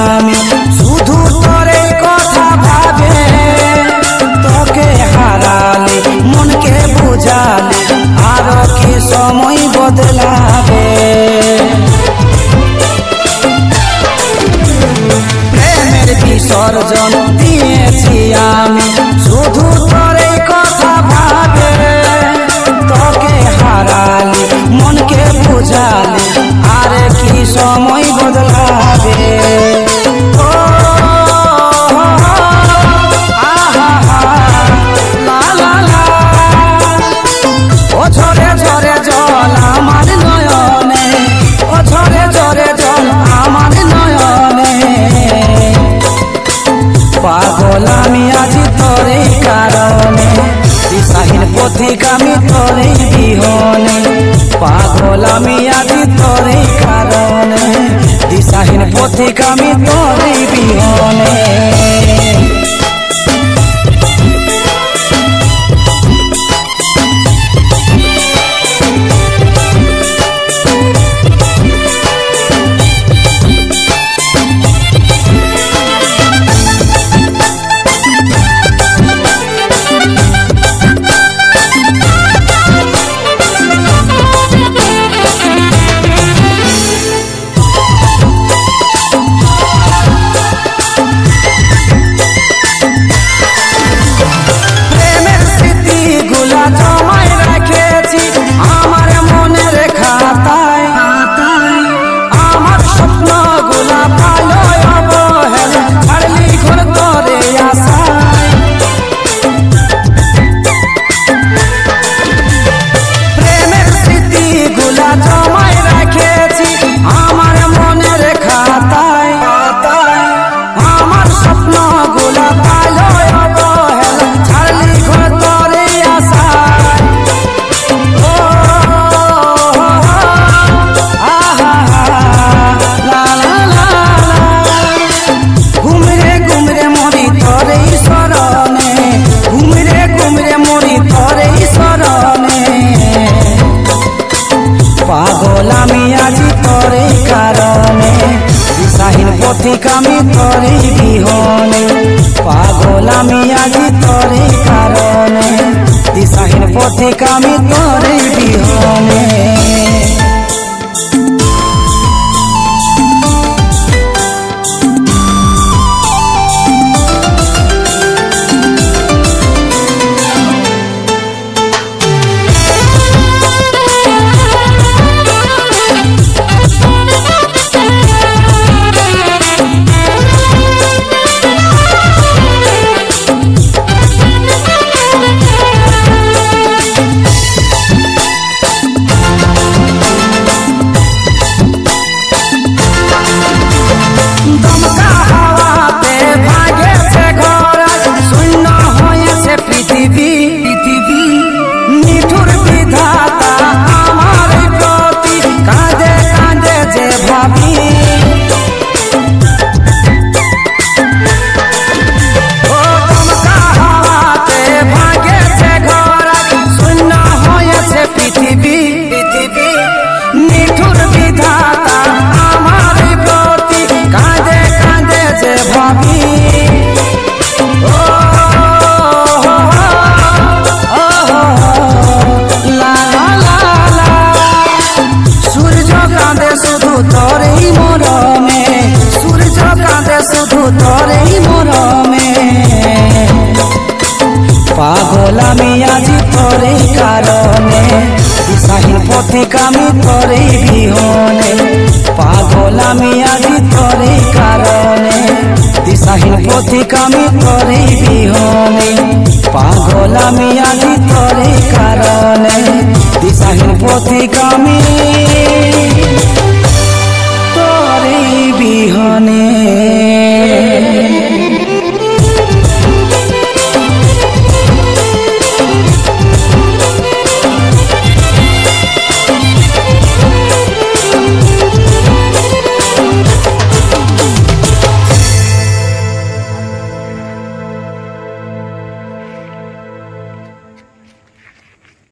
আমি শুধু তোরে কথা ভাবে তোকে হারালে মনকে বুঝালে আরো কি সময় বদলাবে প্রেমের বিসর্জন দিয়েছি আমি শুধু তোরে কথা ভাবে তোকে হারালে মনকে বুঝালে আর কি সময় বদলাবে পাগল আমি আজি তোরে কারণে দিশাহীন পথিক আমি তোরে বিহনে পাগল আমি আজি তোরে কারণে দিশাহীন পথিক আমি তোরে বিহনে পাগল আমি আজি তোরে কারণে দিশাহীন পথিক আমি তোরে বিহনে পাগল আমি আজি তোরে কারণে দিশাহীন পথিক আমি তোরে বিহনে পাগল আমি আজি তোরে কারণে দিশাহীন পথিক আমি তোরে বিহনে পাগল আমি আজি তোরে কারণে দিশাহীন পথিক আমি তোরে বিহনে পাগল আমি আজি তোরে কারণে দিশাহীন পথিক আমি তোরে বিহনে।